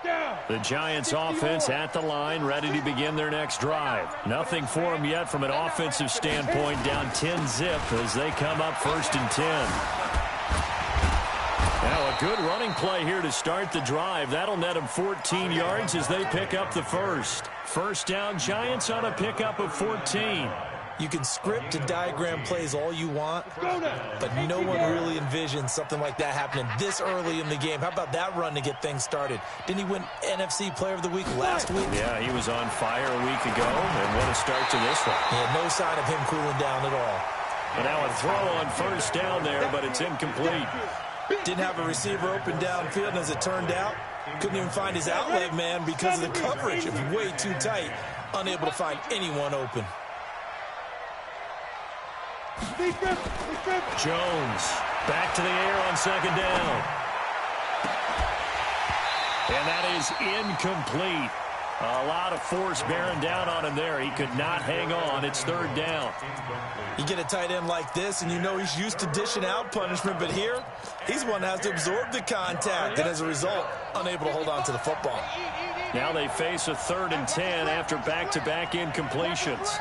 The Giants offense at the line, ready to begin their next drive. Nothing for them yet from an offensive standpoint, down 10-zip as they come up 1st and 10. Now a good running play here to start the drive. That'll net them 14 yards as they pick up the first. First down, Giants on a pickup of 14. You can script and diagram plays all you want, but no one really envisions something like that happening this early in the game. How about that run to get things started? Didn't he win NFC Player of the Week last week? Yeah, he was on fire a week ago, and what a start to this one. Yeah, no sign of him cooling down at all. And now a throw on first down there, but it's incomplete. Didn't have a receiver open downfield, and as it turned out, couldn't even find his outlet man because of the coverage. It was way too tight, unable to find anyone open. Jones back to the air on 2nd down. And that is incomplete. A lot of force bearing down on him there. He could not hang on. It's 3rd down. You get a tight end like this, and you know he's used to dishing out punishment, but here, he's one that has to absorb the contact, and as a result, unable to hold on to the football. Now they face a 3rd and 10 after back-to-back incompletions.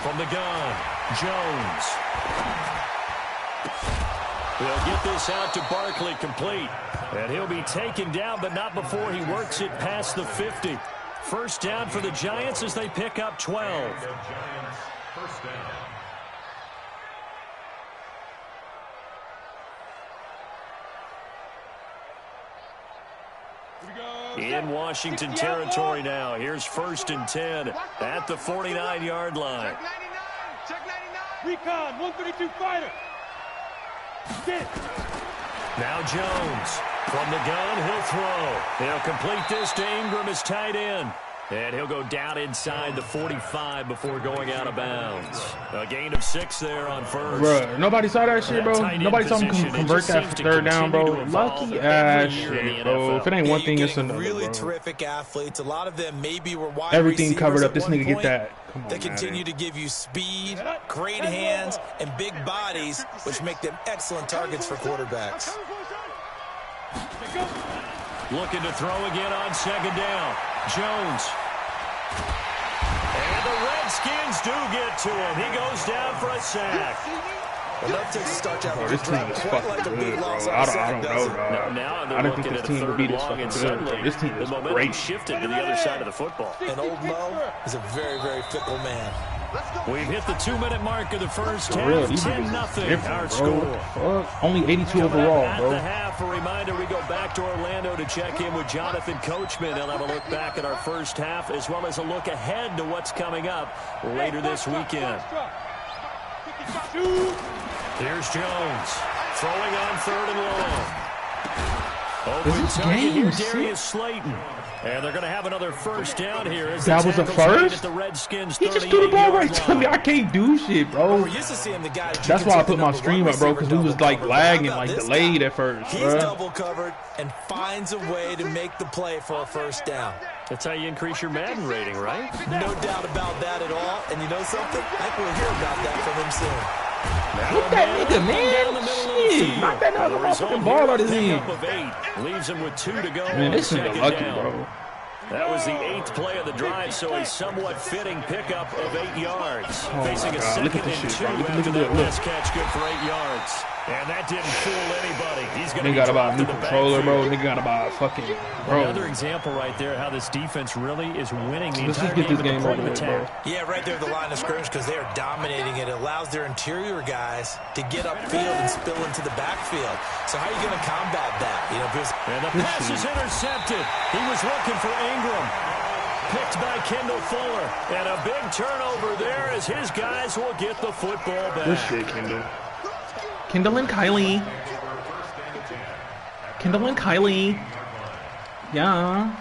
From the gun, Jones. He'll get this out to Barkley, complete. And he'll be taken down, but not before he works it past the 50. First down for the Giants as they pick up 12. In Washington territory now. Here's 1st and 10 at the 49-yard line. Check 99. Recon, 132 fighter. Sit. Now Jones. From the gun, he'll throw. He'll complete this to Ingram as tight end. And he'll go down inside the 45 before going out of bounds. A gain of 6 there on first. Bro, nobody saw that shit, bro. Nobody saw him convert that 3rd down, bro. Lucky ass shit, bro. If it ain't one thing, it's another, really bro. terrific athletes. A lot of them maybe were wide Everything covered up. at This one nigga get point. that. Come on, They continue to give you speed, great hands, and big bodies, which make them excellent targets for quarterbacks. Looking to throw again on 2nd down. Jones. And the Redskins do get to him. He goes down for a sack. Enough to start out Bro, this team is fucking good, bro. I don't know, dog. Now I didn't think this team would be this fucking good, bro. This team is great. Shifted to the other side of the football. And old Mo is a very, very fickle man. We've hit the 2-minute mark of the first half. Real, 10-0 our score. Fuck. Only 82 overall, At bro. the half, a reminder, we go back to Orlando to check in with Jonathan Coachman. He'll have a look back at our first half as well as a look ahead to what's coming up later this weekend. Here's Jones throwing on 3rd and long. Open target here, Darius Slayton. And they're going to have another first down here. As that was the first? The Redskins He just threw the ball right to me. I can't do shit, bro. We're used to seeing the guy. That's why I put my stream up, bro, because we was like lagging, like delayed at first, He's bro. double covered and finds a way to make the play for a first down. That's how you increase your Madden rating, right? No doubt about that at all. And you know something? I think we'll hear about that from him soon. Get that nigga, man. Shit. Knock that motherfucking ball out of his hand. Leaves him with 2 to go. Man, this nigga lucky, bro. That was the 8th play of the drive, so a somewhat fitting pickup of 8 yards. Oh Facing a God. 2nd Look at this and shit, 2 bro. Look after at that that. last catch, good for 8 yards. And that didn't fool anybody. He's going to Nigga got to buy a new controller, bro. Nigga got to buy a fucking, bro. Another example right there how this defense really is winning the Let's entire just get this game with over the with, bro. attack. Yeah, right there at the line of scrimmage because they are dominating it. It allows their interior guys to get upfield and spill into the backfield. So how are you going to combat that? You know, because and the pass is intercepted. He was looking for Ingram. Picked by Kendall Fuller. And a big turnover there as his guys will get the football back. Good shit, Kendall. Kendall and Kylie. Kendall and Kylie. Yeah.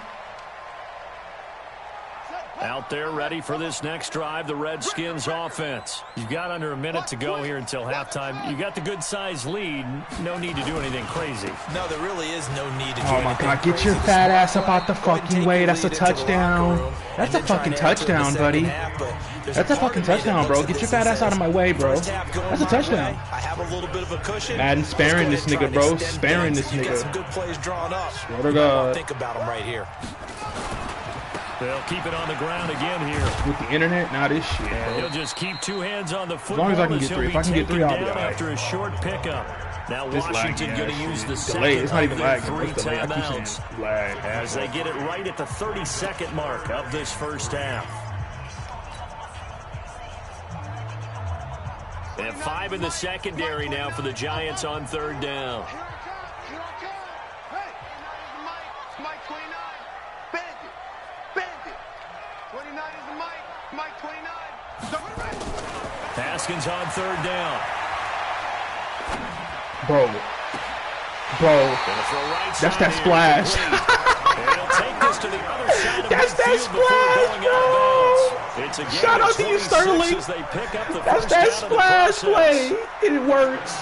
Out there ready for this next drive, the Redskins offense. You've got under a minute to go here until halftime. You got the good-sized lead. No need to do anything crazy. No, there really is no need to do Oh, my God. Get your fat ass up out the fucking way. That's a touchdown. That's a fucking touchdown, buddy. That's a fucking touchdown, bro. Get your fat ass out of my way, bro. That's a touchdown. I have a little bit of a cushion. Madden sparing this nigga, bro. Sparing this nigga. Some good plays drawn up. Swear to God. Think about him right here. They'll keep it on the ground again here. With the internet, not this shit, bro. He'll just keep two hands on the football. As long as I can get three. If I can get three, I'll be all right. After a short pickup. Now This Washington going to use the second it's not even of their lag. three It's delay. I keep saying timeouts lag. as they get it right at the 32nd mark of this first half. They have 5 in the secondary now for the Giants on third down. Haskins on third down. Bro. That's that splash. That's that splash, bro. Shout out to you, Sterling. That's that splash play. It works.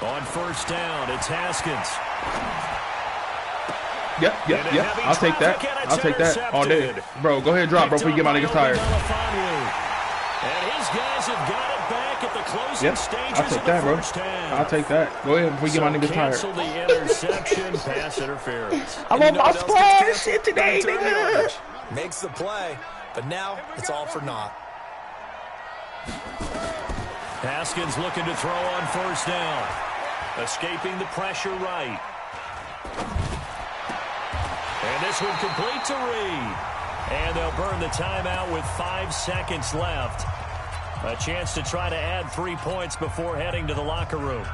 On first down, it's Haskins. Yep. I'll take that all day. Bro, go ahead and drop, bro, before you get my niggas tired. And his guys have got it back at the closing stages I'll take that, bro. I'll take that. Go ahead before you get my niggas tired. Cancel the interception, pass interference. I'm on my splash shit today, nigga. Makes the play, but now it's all for naught. Haskins looking to throw on first down. Escaping the pressure right. And this one complete to Reed. And they'll burn the timeout with 5 seconds left. A chance to try to add 3 points before heading to the locker room.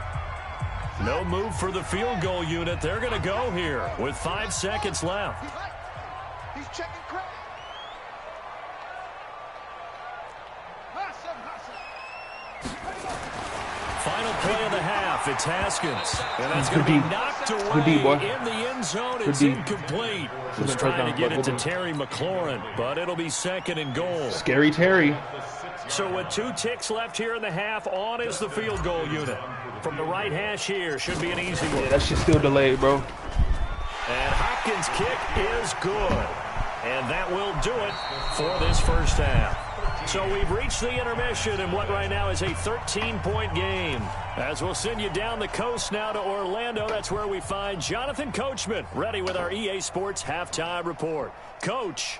No move for the field goal unit. They're going to go here with 5 seconds left. He's checking credit. Final play of the half. It's Haskins. And that's going to be knocked away in the end zone. It's incomplete. He's trying to get it to Terry McLaurin, but it'll be second and goal. Scary Terry. So with 2 ticks left here in the half, on is the field goal unit. From the right hash here, should be an easy one. Yeah, that shit's still delayed, bro. And Hopkins' kick is good. And that will do it for this first half. So we've reached the intermission in what right now is a 13-point game. As we'll send you down the coast now to Orlando, that's where we find Jonathan Coachman ready with our EA Sports Halftime Report. Coach.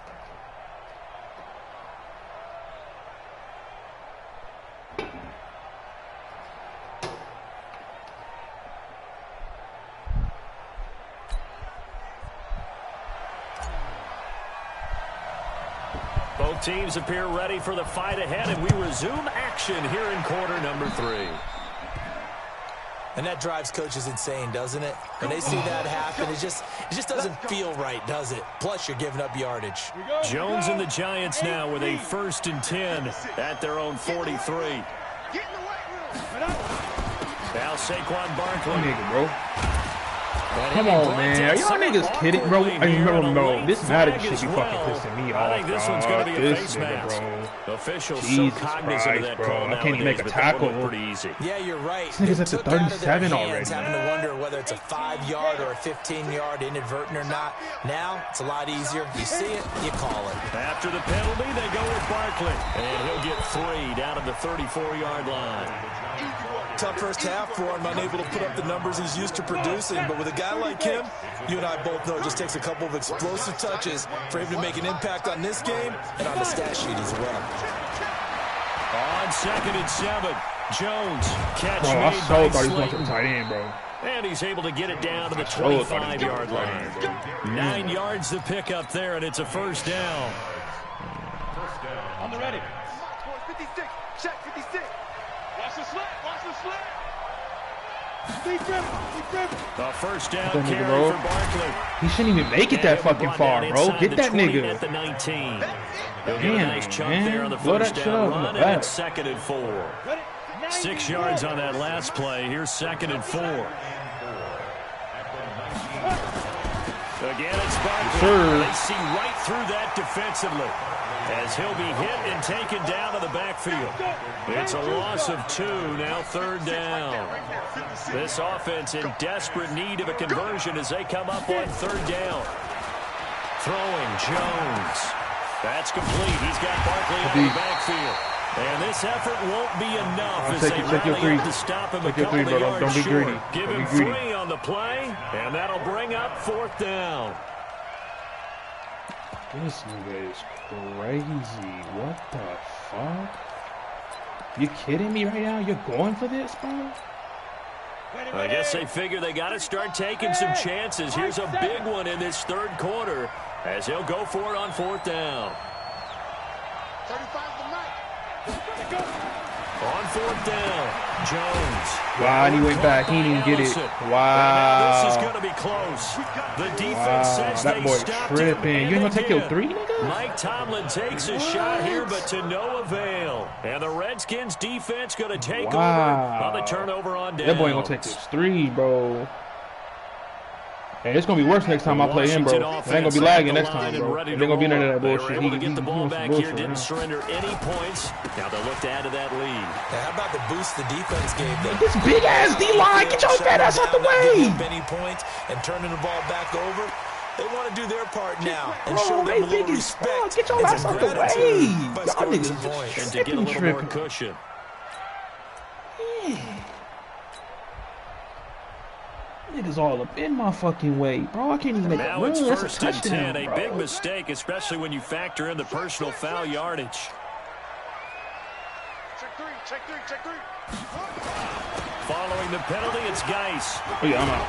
Both teams appear ready for the fight ahead, and we resume action here in quarter number 3. And that drives coaches insane, doesn't it? When they see that happen, it just doesn't feel right, does it? Plus, you're giving up yardage. Jones and the Giants now with a 1st and 10 at their own 43. Now Saquon Barkley. Nigga, bro. Come on, man. Are y'all niggas kidding, bro? No. This Madden shit be fucking pissing me off, I think this one's going to be a face nigga, mask. bro. Officials Jesus so cognizant Christ, of that bro. call I can't even make a tackle. pretty easy. Yeah, you're right. This nigga's at the 37 already. Having to wonder whether it's a 5-yard or a 15-yard inadvertent or not. Now, it's a lot easier. You see it, you call it. After the penalty, they go with Barkley. And he'll get 3 down at the 34-yard line. Tough first half for him, unable to put up the numbers he's used to producing. But with a guy like him, you and I both know it just takes a couple of explosive touches for him to make an impact on this game and on the stat sheet as well. On 2nd and 7, Jones catch Bro, I made so by thought he was going to Slayton. tight end, bro. And he's able to get it down to the So thought he was 25-yard line. bro. 9 yards to pick up there, and it's a first down. On the ready. 56. Check 56. Watch the slant. Watch the slant. Deep grip. A first down That nigga, carry bro. for Barkley. He shouldn't even make it that fucking far, bro. Get that nigga. At the 19. He'll get a Damn, nice chunk man. there on the Blow first that shit down up in the run, and back. it's 2nd and 4. 6 yards on that last play. Here's 2nd and 4. Again, it's Barkley. Sure. They see right through that defensively as he'll be hit and taken down to the backfield. It's a loss of 2, now 3rd down. This offense in desperate need of a conversion as they come up on 3rd down. Throwing Jones. That's complete. He's got Barkley in the backfield. And this effort won't be enough as they rally up to stop him a couple of yards short. Give him 3 on the play, and that'll bring up 4th down. This nigga is crazy. What the fuck? You kidding me right now? You're going for this, bro? I guess they figure they got to start taking some chances. Here's a big one in this 3rd quarter as he'll go for it on 4th down. 35 the night. On 4th down, Jones. Wow, and he went back. He didn't even get it. Wow. This is going to be close. The defense says that they boy stopped tripping. You ain't gonna take your 3, nigga? Mike Tomlin takes a shot here, but to no avail. And the Redskins defense going to take over on the turnover on downs. That boy ain't gonna take his 3, bro. Hey, it's gonna be worse next time I play him, bro. It ain't gonna be lagging next time, bro. It ain't gonna be none of that bullshit. They were able to get the ball back here, didn't surrender any points. Now they'll look to add to that lead. Now, how about the boost the defense gave them? This big ass D-line, get your fat ass out the way. Many points and turning the ball back over. They want to do their part now and Bro, show them a they little big as fuck. respect. Get your ass out the way. Y'all niggas And to get a little more cushion. Niggas all up in my fucking way, bro. I can't even make a Now run. it's That's a 1st and touchdown, 10, bro. a big mistake, especially when you factor in the personal foul yardage. Check 3, check 3, check 3. Following the penalty, it's Geis. Oh, yeah, I'm out.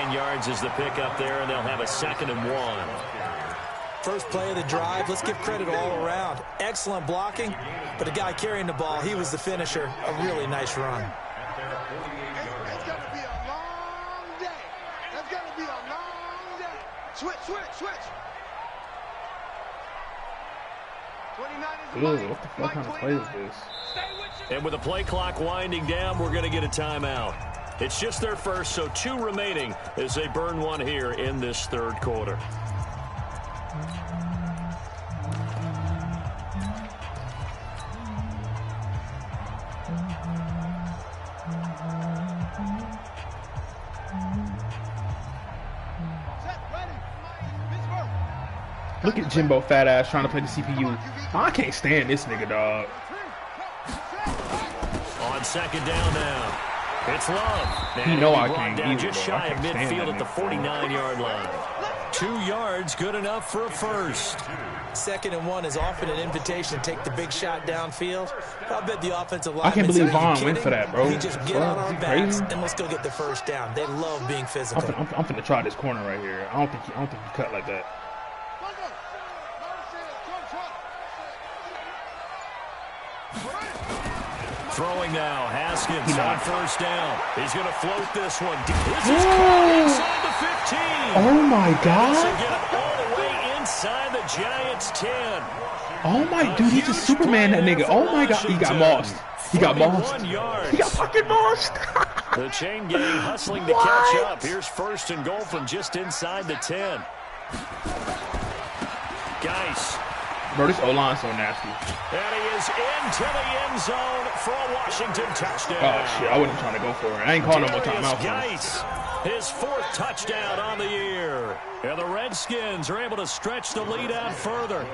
9 yards is the pickup there, and they'll have a 2nd and 1. First play of the drive, let's give credit all around. Excellent blocking, but the guy carrying the ball, he was the finisher. A really nice run. It's going to be a long day. It's going to be a long day. Switch, switch, switch. 29 is Ew, what the fuck kind of play is this? And with the play clock winding down, we're going to get a timeout. It's just their first, so 2 remaining as they burn 1 here in this 3rd quarter. Look at Jimbo fat ass trying to play the CPU. I can't stand this nigga, dog. On 2nd down now. It's Love. You know I brought can't down either, just bro. I shy of can't stand midfield that at the nigga. 49-yard line. 2 yards, good enough for a first. 2nd and 1 is often an invitation to take the big shot downfield. I bet the offensive line. I can't believe Vaughn went for that, bro. He just get Fuck, on our is he backs crazy? and let's go get the first down. They love being physical. I'm finna try this corner right here. I don't think he cut like that. Throwing now, Haskins on 1st down. He's going to float this one. This is caught inside the 15. Oh my god. To get it all the way inside the Giants' 10. Oh my dude, he's just Superman, that nigga. Oh my god, he got mossed. He got mossed. He got fucking mossed. The chain gang hustling to catch up. Here's 1st and goal from just inside the 10. Geis. Bro, this O-line's so nasty. And he is into the end zone for a Washington touchdown. Oh shit, I wasn't trying to go for it. I ain't calling no more timeout for him. Geis, his 4th touchdown on the year. And the Redskins are able to stretch the lead out further.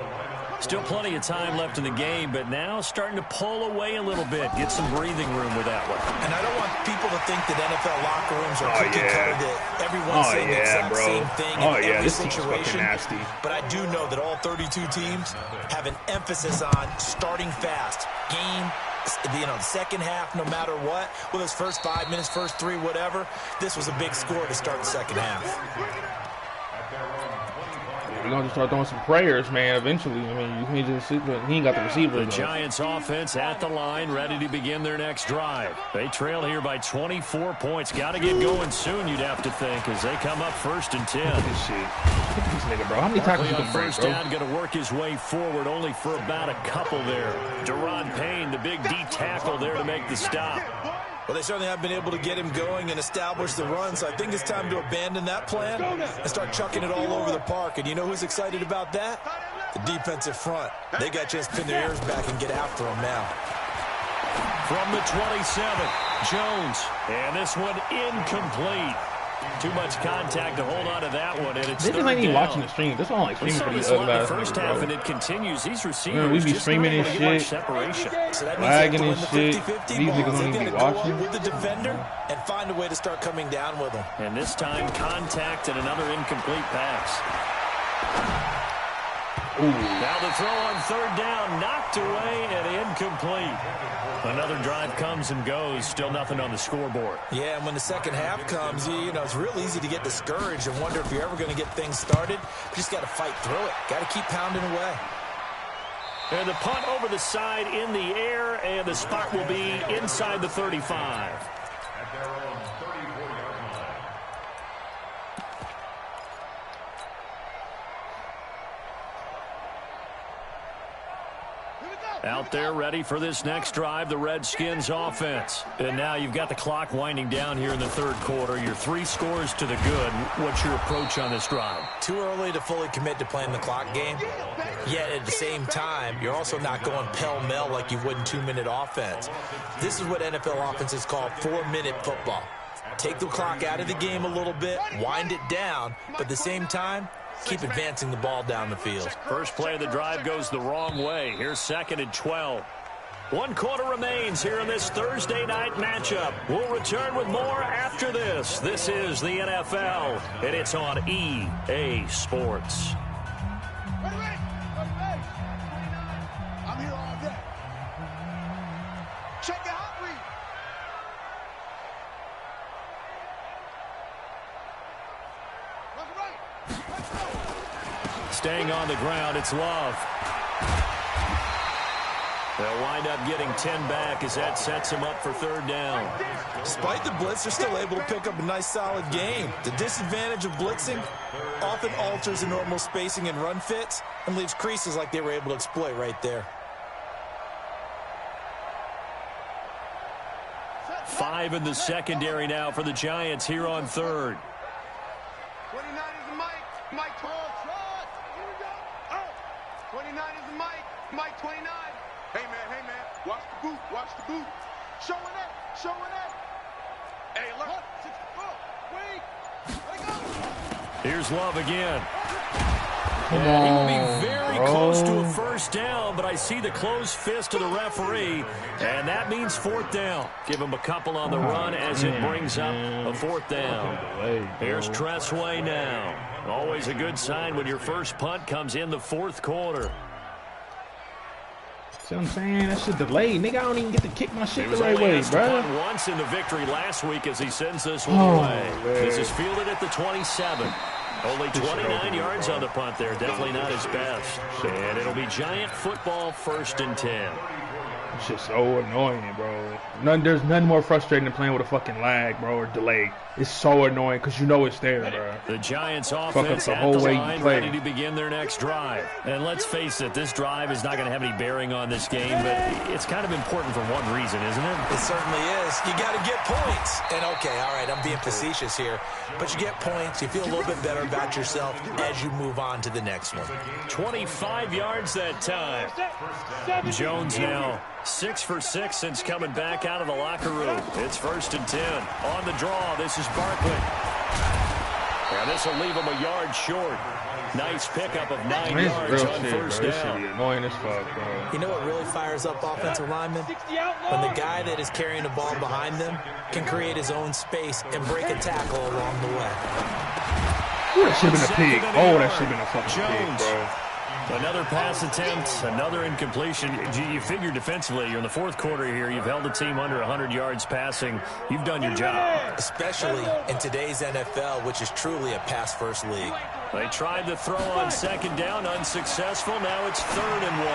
Still plenty of time left in the game, but now starting to pull away a little bit. Get some breathing room with that one. And I don't want people to think that NFL locker rooms are cookie cutter, that everyone's saying the exact same thing in every this team's situation. fucking nasty. But I do know that all 32 teams have an emphasis on starting fast. Game, the 2nd half, no matter what. Well, his first 5 minutes, first 3, whatever. This was a big score to start the 2nd half. We're going to start throwing some prayers, man, eventually. I mean, you can't just sit there. He ain't got the receiver. The Giants offense at the line, ready to begin their next drive. They trail here by 24 points. Got to get going soon, you'd have to think, as they come up 1st and 10. Look at this shit. Look at this nigga, bro. How many tackles you on can break, 1st bro? down, going to work his way forward, only for about a couple there. Deron Payne, the big D tackle there to make the stop. Well, they certainly have been able to get him going and establish the run, so I think it's time to abandon that plan and start chucking it all over the park. And you know who's excited about that? The defensive front. They got a chance to pin their ears back and get after him now. From the 27, Jones. And this one incomplete. Too much contact to hold on to that one, and it's this ain't even watching the stream. This one like streaming for the first half, and it continues. These receivers we be streaming and shit, separation. So that lagging and shit. 50-50 These niggas don't even be watching. With the defender and find a way to start coming down with them. And this time, contact and another incomplete pass. Ooh. Now the throw on third down, knocked away and incomplete. Another drive comes and goes, still nothing on the scoreboard. Yeah, and when the second half comes, you know, it's real easy to get discouraged and wonder if you're ever going to get things started. You just got to fight through it. Got to keep pounding away. And the punt over the side in the air, and the spot will be inside the 35. Out there ready for this next drive, the Redskins offense. And now you've got the clock winding down here in the third quarter. Your 3 scores to the good. What's your approach on this drive? Too early to fully commit to playing the clock game. Yet at the same time, you're also not going pell-mell like you would in 2-minute offense. This is what NFL offenses call 4-minute football. Take the clock out of the game a little bit, wind it down, but at the same time, keep advancing the ball down the field. First play of the drive goes the wrong way. Here's 2nd and 12. 1 quarter remains here in this Thursday night matchup. We'll return with more after this. This is the NFL, and it's on EA Sports. I'm here all day. Check the hot read. Staying on the ground, it's Love. They'll wind up getting 10 back as that sets him up for third down. Despite the blitz, they're still able to pick up a nice, solid game. The disadvantage of blitzing often alters the normal spacing and run fits and leaves creases like they were able to exploit right there. 5 in the secondary now for the Giants here on third. 29 is the Mike. Mike 12. Here we go. Oh. 29 is the Mike. Mike 29. Hey, man. Watch the boot. Watch the boot. Showing it. Hey, look. Wait. Let it go. Here's Love again. Come He will be very bro. close to a first down, but I see the closed fist of the referee, and that means 4th down. Give him a couple on the run as it brings up a 4th down. Here's Tressway now. Always a good sign when your first punt comes in the 4th quarter. See what I'm saying? That shit delayed. Nigga, I don't even get to kick my shit He the was right only way, asked to bro. punt once in the victory last week as he sends this one away. Man. This is fielded at the 27. Only 29 yards on the punt there. Definitely not his best. And it'll be Giant football 1st and 10. It's just so annoying, bro. There's nothing more frustrating than playing with a fucking lag, bro, or delay. It's so annoying because you know it's there, bro. The Giants up offense the at whole the way you line, play. ready to begin their next drive. And let's face it, this drive is not going to have any bearing on this game, but it's kind of important for one reason, isn't it? It certainly is. You got to get points. And, okay, all right, I'm being facetious here. But you get points. You feel a little bit better about yourself as you move on to the next one. 25 yards that time. Jones now 6 for 6 since coming back out of the locker room. It's 1st and 10. On the draw, this is Barkley. And this will leave him a yard short. Nice pickup of 9 yards on first This shit down. be annoying as fuck, bro. You know what really fires up offensive linemen? When the guy that is carrying the ball behind them can create his own space and break a tackle along the way. Ooh, that should have been a pig. Oh, that should have been a fucking pig, Jones. bro. Another pass attempt, another incompletion. You figure defensively, you're in the 4th quarter here. You've held the team under 100 yards passing. You've done your job. Especially in today's NFL, which is truly a pass-first league. They tried the throw on 2nd down, unsuccessful. Now it's 3rd and 1.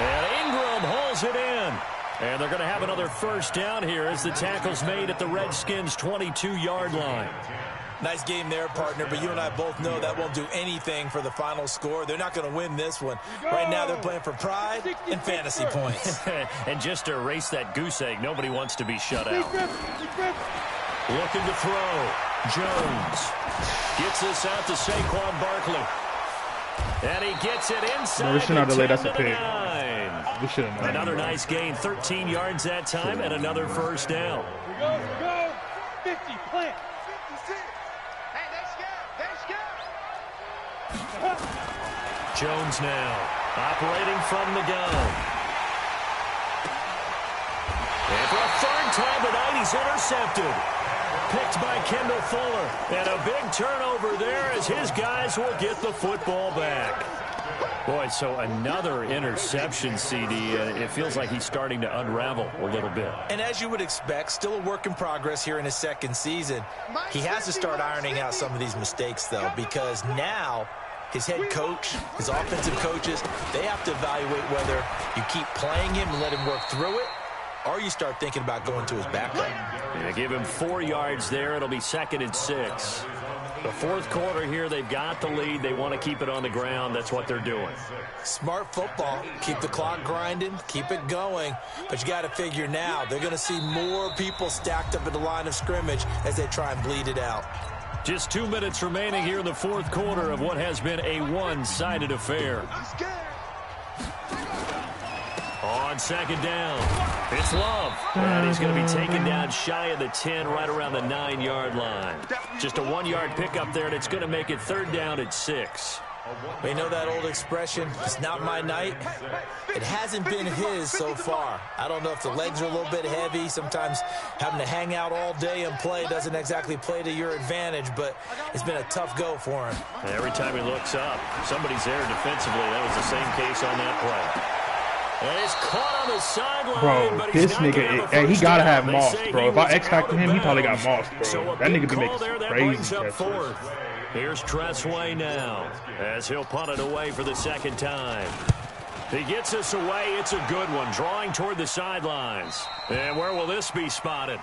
And Ingram hauls it in. And they're going to have another first down here as the tackle's made at the Redskins' 22-yard line. Nice game there, partner, but you and I both know that won't do anything for the final score. They're not going to win this one. Right now, they're playing for pride and fantasy points. And just to erase that goose egg, nobody wants to be shut out. Looking to throw. Jones gets this out to Saquon Barkley. And he gets it inside. No, we should not have laid us a pick. We should have known. Another nice gain, 13 yards that time, and another first down. Go. 50, plant. 56. Hey, they scared. Jones now, operating from the gun. And for a third time tonight, he's intercepted. Picked by Kendall Fuller. And a big turnover there as his guys will get the football back. Boy, so another interception, CD. It feels like he's starting to unravel a little bit. And as you would expect, still a work in progress here in his second season. He has to start ironing out some of these mistakes, though, because now his head coach, his offensive coaches, they have to evaluate whether you keep playing him and let him work through it, or you start thinking about going to his backup. Yeah, give him 4 yards there. It'll be 2nd and 6. The fourth quarter here, they've got the lead. They want to keep it on the ground. That's what they're doing. Smart football. Keep the clock grinding. Keep it going. But you got to figure now, they're going to see more people stacked up at the line of scrimmage as they try and bleed it out. Just 2 minutes remaining here in the fourth quarter of what has been a one-sided affair. On second down, it's Love. And he's going to be taken down shy of the 10, right around the 9-yard line. Just a 1-yard pickup there, and it's going to make it 3rd down at 6. We know that old expression, it's not my night. It hasn't been his so far. I don't know if the legs are a little bit heavy. Sometimes having to hang out all day and play doesn't exactly play to your advantage, but it's been a tough go for him. And every time he looks up, somebody's there defensively. That was the same case on that play. And he's caught on the sideline. Bro, this nigga, hey, he gotta have moss, bro. If I X-Factor him, he probably got moss, bro. So that nigga be making there, some crazy up catches. 4th. Here's Tressway now, as he'll punt it away for the 2nd time. He gets this away. It's a good one, drawing toward the sidelines. And where will this be spotted?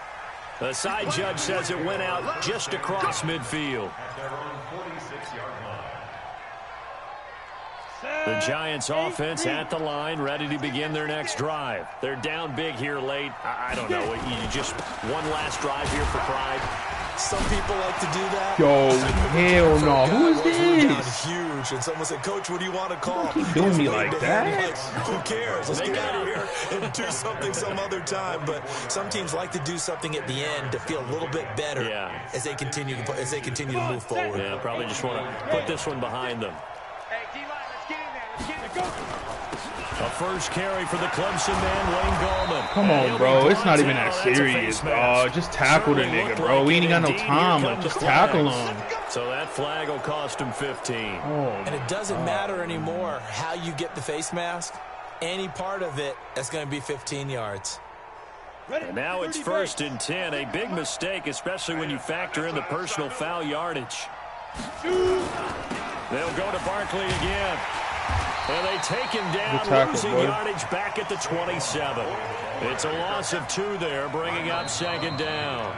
The side judge says it went out just across midfield. The Giants offense at the line, ready to begin their next drive. They're down big here late. I don't know. You just one last drive here for pride. Some people like to do that. Yo, hell no. Who is this? Huge. And someone said, Coach, what do you want to call? Keep doing me like that. Like, who cares? Let's get out of here and do something some other time. But some teams like to do something at the end to feel a little bit better as they continue to move forward. Yeah, probably just want to put this one behind them. A first carry for the Clemson man, Wayne Gallman. Come on, bro. It's not even that serious, dog. Just tackle the nigga, bro. We ain't got no time. Like, just tackle him. So that flag will cost him 15. And it doesn't matter anymore how you get the face mask. Any part of it, that's going to be 15 yards. And now it's 1st and 10. A big mistake, especially when you factor in the personal foul yardage. They'll go to Barkley again. And they take him down, losing yardage back at the 27. It's a loss of 2 there, bringing up 2nd down.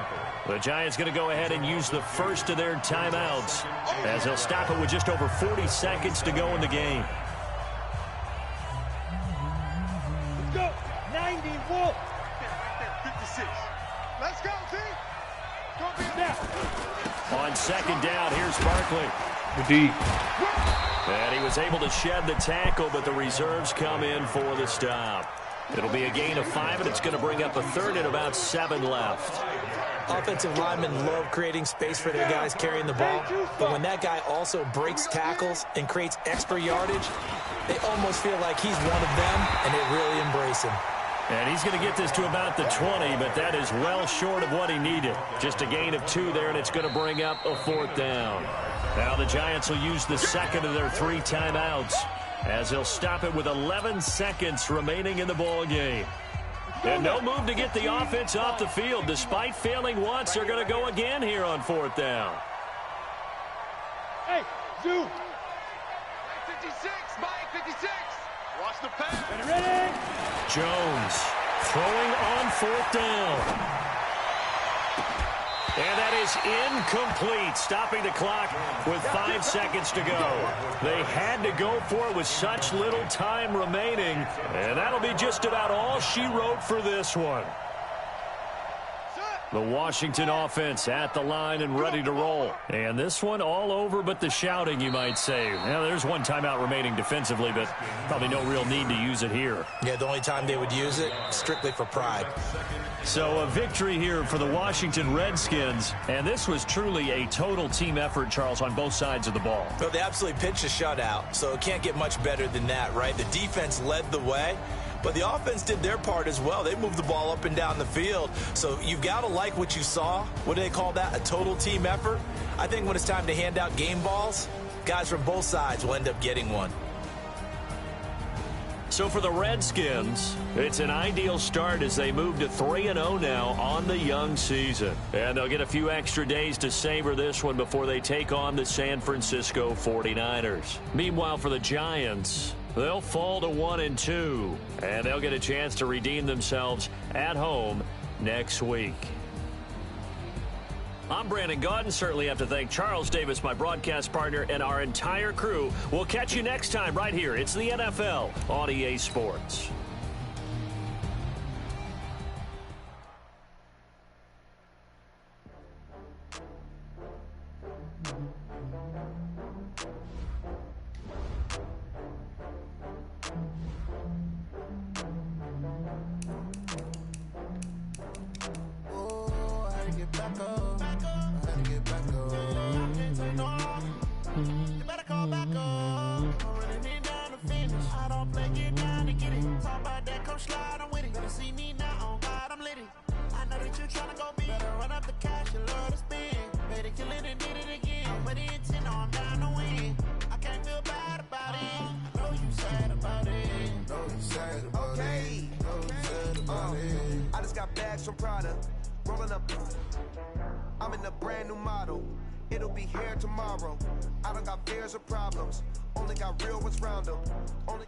The Giants going to go ahead and use the first of their timeouts, as they'll stop it with just over 40 seconds to go in the game. Let's go. 90, Wolf. 56. Let's go, team. Go be now. On 2nd down, here's Barkley. D. And he was able to shed the tackle, but the reserves come in for the stop. It'll be a gain of 5, and it's going to bring up a 3rd and about 7 left. Offensive linemen love creating space for their guys carrying the ball, but when that guy also breaks tackles and creates extra yardage, they almost feel like he's one of them, and they really embrace him. And he's going to get this to about the 20, but that is well short of what he needed. Just a gain of 2 there, and it's going to bring up a 4th down. Now the Giants will use the 2nd of their 3 timeouts, as they'll stop it with 11 seconds remaining in the ball game. And no move to get the offense off the field. Despite failing once, they're going to go again here on 4th down. Hey, Zoo. 56, Mike, 56. Watch the pass. Ready? Jones throwing on 4th down. And that is incomplete, stopping the clock with 5 seconds to go. They had to go for it with such little time remaining, and that'll be just about all she wrote for this one. The Washington offense at the line and ready to roll. And this one all over but the shouting, you might say. Now, there's one timeout remaining defensively, but probably no real need to use it here. Yeah, the only time they would use it, strictly for pride. So a victory here for the Washington Redskins, and this was truly a total team effort, Charles, on both sides of the ball. Well, they absolutely pitched a shutout, so it can't get much better than that, right? The defense led the way, but the offense did their part as well. They moved the ball up and down the field, so you've got to like what you saw. What do they call that? A total team effort? I think when it's time to hand out game balls, guys from both sides will end up getting one. So for the Redskins, it's an ideal start as they move to 3-0 now on the young season. And they'll get a few extra days to savor this one before they take on the San Francisco 49ers. Meanwhile, for the Giants, they'll fall to 1-2, and they'll get a chance to redeem themselves at home next week. I'm Brandon Gaudin. Certainly have to thank Charles Davis, my broadcast partner, and our entire crew. We'll catch you next time right here. It's the NFL on EA Sports. I just got bags from Prada, rolling up. I'm in a brand new model. It'll be here tomorrow. I don't got fears or problems. Only got real ones round them. Only